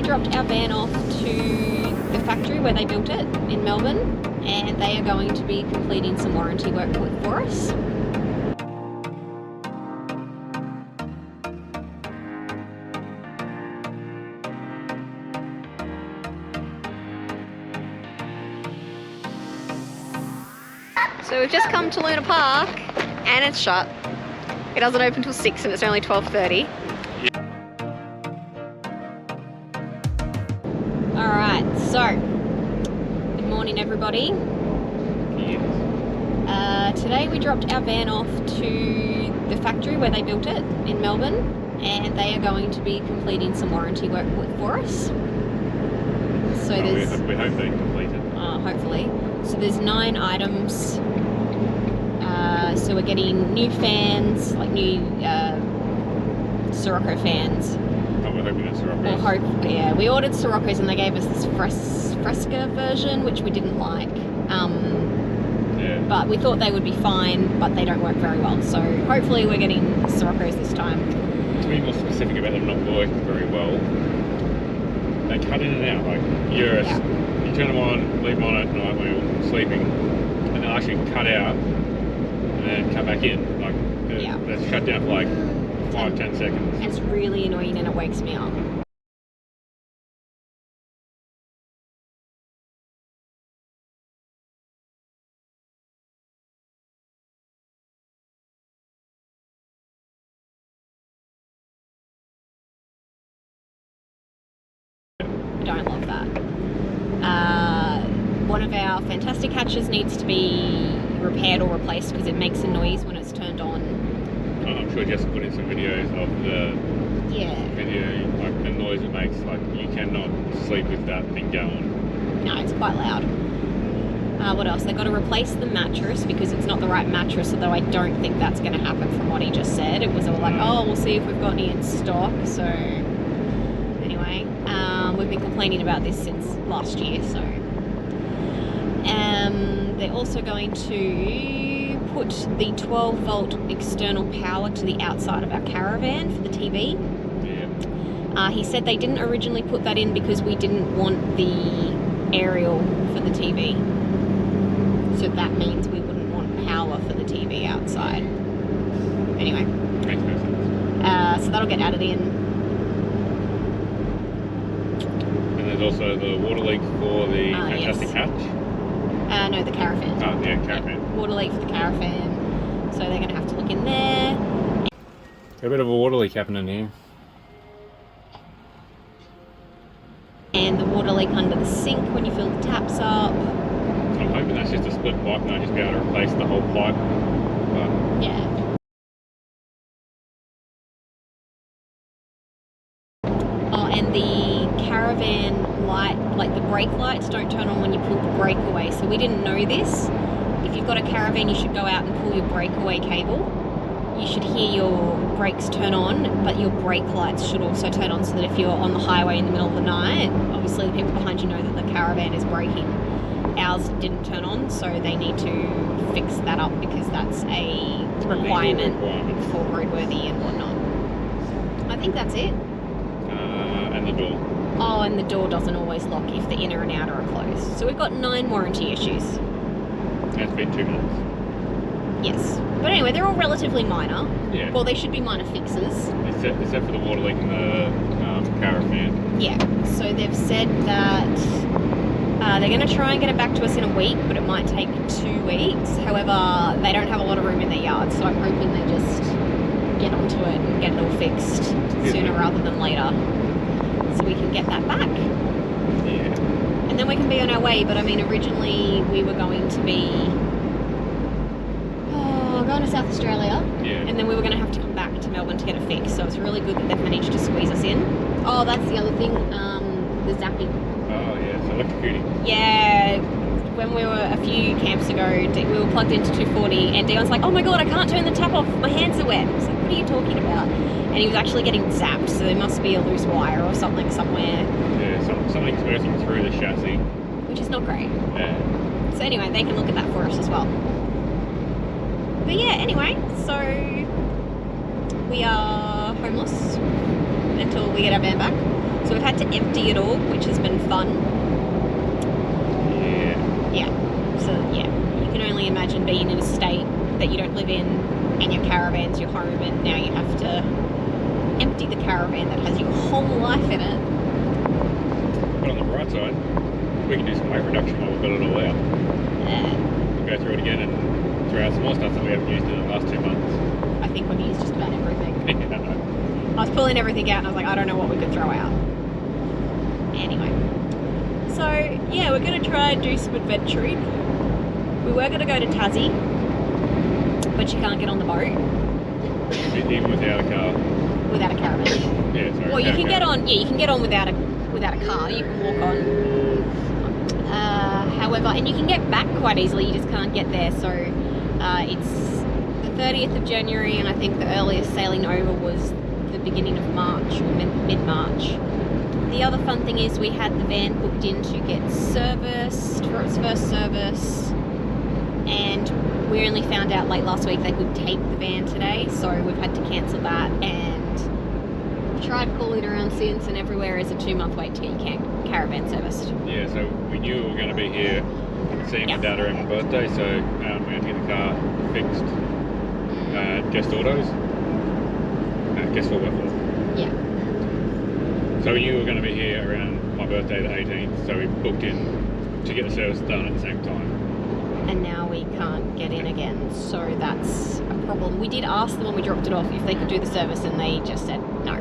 dropped our van off to the factory where they built it in Melbourne, and they are going to be completing some warranty work for us. So we've just come to Luna Park and it's shut. It doesn't open till 6 and it's only 12:30. Alright, so good morning everybody. Today we dropped our van off to the factory where they built it in Melbourne, and they are going to be completing some warranty work for us. So we hope they complete it. Hopefully. So there's 9 items. So we're getting new fans, like new Sirocco fans. Oh, we're hoping that's Sirocco. Yeah, we ordered Siroccos and they gave us this Fresca version, which we didn't like. Yeah. But we thought they would be fine, but they don't work very well. So hopefully we're getting Siroccos this time. To be more specific about them not working very well, they cut in and out. Like you turn them on, leave them on at night when you're sleeping, and they'll actually cut out and then cut back in. Like they're shut down for like 5-10 seconds. It's really annoying and it wakes me up. I don't love that. One of our fantastic hatches needs to be repaired or replaced because it makes a noise when it's turned on. I'm sure Jess put in some videos of the video, like the noise it makes. Like you cannot sleep with that thing going. No, it's quite loud. What else? They've got to replace the mattress because it's not the right mattress, although I don't think that's going to happen from what he just said. It was all like, oh, we'll see if we've got any in stock. So anyway, we've been complaining about this since last year. So they're also going to put the 12-volt external power to the outside of our caravan for the TV. Yeah. He said they didn't originally put that in because we didn't want the aerial for the TV. So that means we wouldn't want power for the TV outside. Anyway. Makes no sense. So that'll get added in. And there's also the water leak for the fantastic hatch. No, the caravan. Oh, yeah, caravan. Yeah, water leak for the caravan. So they're going to have to look in there. Got a bit of a water leak happening here. And the water leak under the sink when you fill the taps up. I'm hoping that's just a split pipe and I'll just be able to replace the whole pipe. But yeah. Oh, and the caravan light, like the brake lights, don't turn on when you pull the brake away. So we didn't know this. If you've got a caravan, you should go out and pull your breakaway cable. You should hear your brakes turn on, but your brake lights should also turn on so that if you're on the highway in the middle of the night, obviously the people behind you know that the caravan is braking. Ours didn't turn on, so they need to fix that up because that's a requirement for roadworthy and whatnot. I think that's it. And the door. Oh, and the door doesn't always lock if the inner and outer are closed. So we've got 9 warranty issues. It's been 2 minutes. Yes. But anyway, they're all relatively minor. Yeah. Well, they should be minor fixes. Except for the water leak in the caravan. Yeah. So they've said that they're going to try and get it back to us in a week, but it might take 2 weeks. However, they don't have a lot of room in their yard, so I'm hoping they just get onto it and get it all fixed sooner rather than later, so we can get that back. Yeah. And then we can be on our way. But I mean, originally we were going to be going to South Australia, and then we were going to have to come back to Melbourne to get it fixed. So it's really good that they've managed to squeeze us in. Oh, that's the other thing, the zapping. Oh yeah, so electrocuting. Yeah, when we were a few camps ago, we were plugged into 240 and Dion's like, oh my god, I can't turn the tap off, my hands are wet. I was like, what are you talking about? And he was actually getting zapped, so there must be a loose wire or something somewhere. Yeah, something's bursting through the chassis. Which is not great. Yeah. So anyway, they can look at that for us as well. But yeah, anyway, so we are homeless until we get our van back. So we've had to empty it all, which has been fun. Yeah. So yeah, you can only imagine being in a state that you don't live in and your caravan's your home, and now you have to empty the caravan that has your whole life in it. But on the bright side, we can do some weight reduction while we've got it all out. We'll go through it again and throw out some more stuff that we haven't used in the last 2 months. I think we've used just about everything. Yeah, I know. I was pulling everything out and I was like, I don't know what we could throw out. Anyway. So, yeah, we're going to try and do some adventuring. We were going to go to Tassie, but you can't get on the boat. Even without a car. Without a caravan. Yeah, sorry. Well, you can get on. Yeah, you can get on without a car. You can walk on. However, and you can get back quite easily. You just can't get there. So it's the 30th of January, and I think the earliest sailing over was the beginning of March or mid-March. The other fun thing is we had the van booked in to get serviced for its first service, and we only found out late last week they could take the van today, so we've had to cancel that, and tried calling around since, and everywhere is a 2-month wait to get your caravan serviced. Yeah, so we knew we were going to be here seeing my dad around my birthday, so we had to get the car fixed at Guest Autos, Guest Fort Worth. Yeah. So we knew we were going to be here around my birthday, the 18th, so we booked in to get the service done at the same time. And now we can't get in again, so that's a problem. We did ask them when we dropped it off if they could do the service, and they just said no.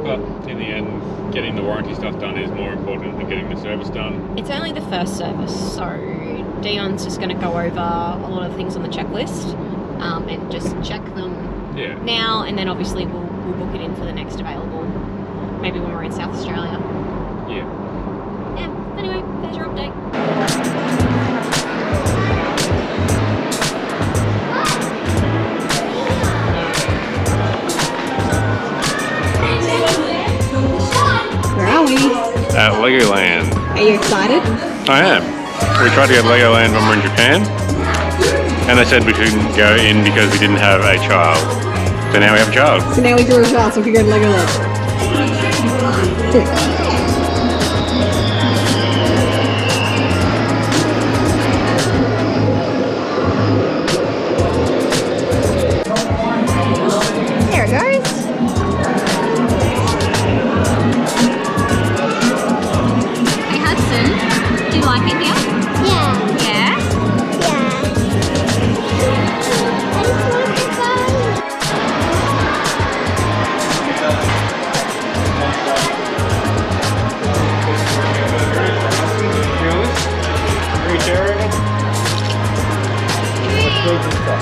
But in the end, getting the warranty stuff done is more important than getting the service done. It's only the first service, so Dion's just going to go over a lot of the things on the checklist and just check them now, and then obviously we'll book it in for the next available, maybe when we're in South Australia. Yeah. Yeah, anyway, there's your update. Where are we? At Legoland. Are you excited? I am. We tried to go to Legoland when we were in Japan, and they said we couldn't go in because we didn't have a child. So now we have a child. So now we drew a child so we can go to Legoland. There it goes. Hey Hudson, do you like it here? Yeah. Yeah? Yeah. I just want to go.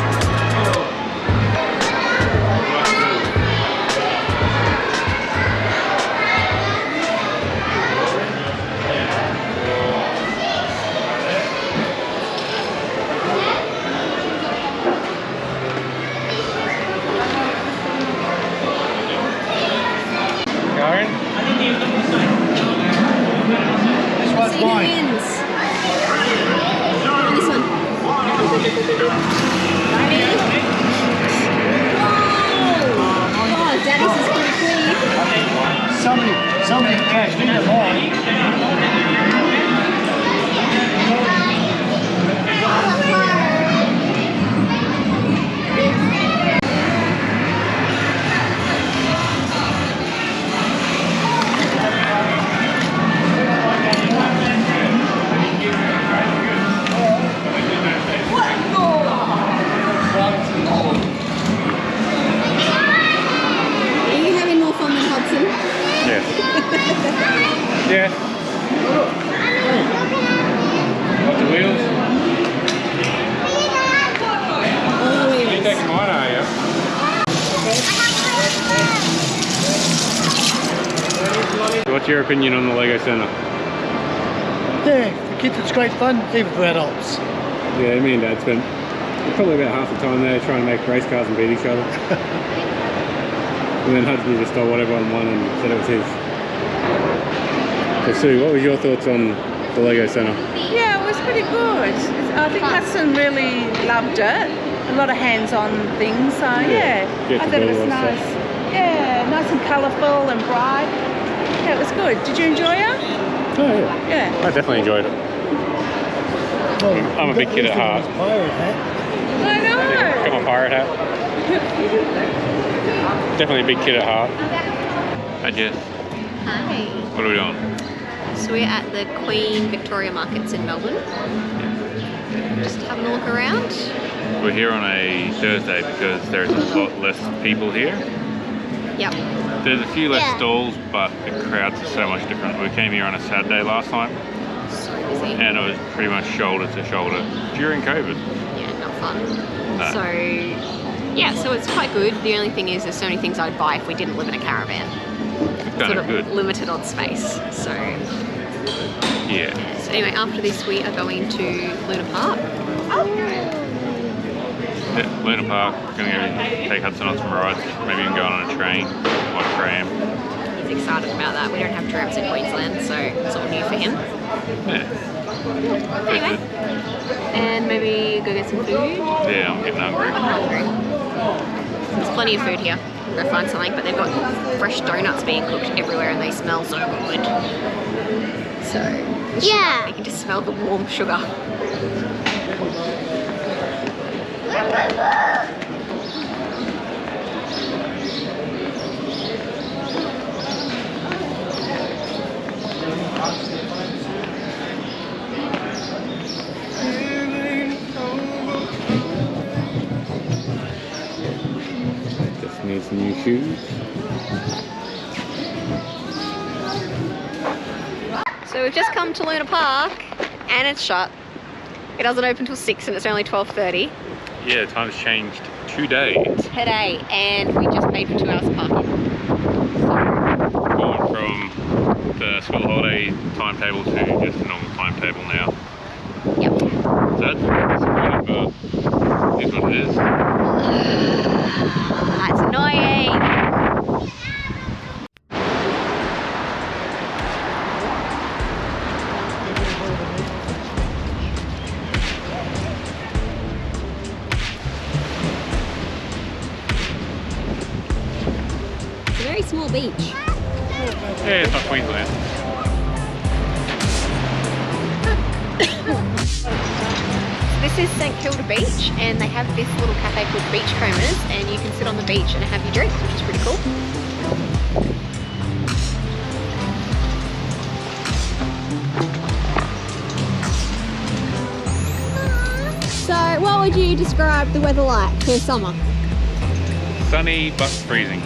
See who wins. This one. Ready? Whoa! Oh, Daddy's is pretty clean. Somebody cashed in the morning. Are you having more fun than Hudson? Yes. Yeah. Lots of wheels. All the You're wheels. taking mine, are you? What's your opinion on the Lego Centre? Yeah, for kids it's great fun, even for adults. Yeah, me and Dad spent probably about half the time there trying to make race cars and beat each other. And then Hudson just stole what everyone won and said it was his. So Sue, what was your thoughts on the Lego Centre? Yeah, it was pretty good. I think Hudson really loved it. A lot of hands-on things, so yeah. Get I to thought it build was a lot of nice. Yeah, nice and colourful and bright. Yeah, it was good. Did you enjoy it? Oh, yeah. Yeah. I definitely enjoyed it. I'm a big kid at heart. Pirate hat. I know. Got my pirate hat. Definitely a big kid at heart. Hi, Jess. Hi. What are we doing? So we're at the Queen Victoria Markets in Melbourne. Just having a look around. We're here on a Thursday because there's a lot less people here. Yep. There's a few less Yeah. stalls, but the crowds are so much different. We came here on a Saturday last time, So busy. and it was pretty much shoulder to shoulder during COVID. Yeah, not fun. No. So, yeah, so it's quite good. The only thing is there's so many things I'd buy if we didn't live in a caravan. We've done Sort it of good. limited on space. So, Yeah. so anyway, after this we are going to Luna Park. Yeah, Luna Park, gonna go take Hudson on some rides, maybe even go on a train or a tram. He's excited about that. We don't have trams in Queensland, so it's all new for him. Yeah. Anyway, and maybe go get some food. Yeah, I'm getting hungry. I'm hungry. There's plenty of food here. Go find something, but they've got fresh donuts being cooked everywhere and they smell so good. So, the sugar, Yeah. you can just smell the warm sugar. Just need some new shoes. So we've just come to Luna Park and it's shut. It doesn't open till 6 and it's only 12:30 Yeah, time's changed today. today, and we just paid for 2 hours parking. Going from the school holiday timetable to just a normal timetable now. Yep. That's disappointing, but it is what it is. That's annoying. It's a very small beach. Yeah, it's not Queensland. This is St Kilda Beach, and they have this little cafe called Beachcombers, and you can sit on the beach and have your drinks, which is pretty cool. So, what would you describe the weather like for summer? Sunny but freezing.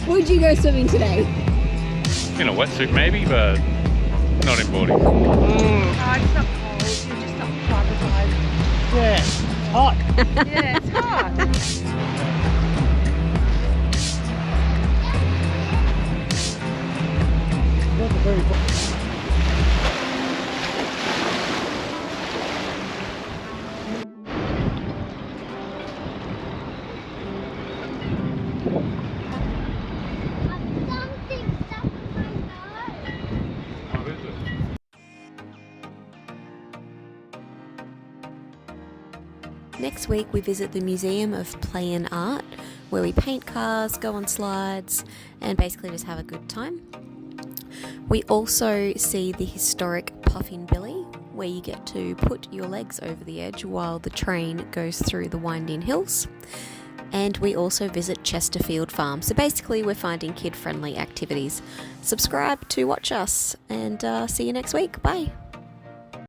Would you go swimming today? In a wetsuit maybe, but not in boarding. Oh, it's not cold. You're just not acclimatized. Yeah. Hot. Yeah, it's hot. Not a very Something stuck in my nose. Next week we visit the Museum of Play and Art, where we paint cars, go on slides, and basically just have a good time. We also see the historic Puffin Billy, where you get to put your legs over the edge while the train goes through the winding hills. And we also visit Chesterfield Farm. So basically we're finding kid-friendly activities. Subscribe to watch us, and see you next week. Bye.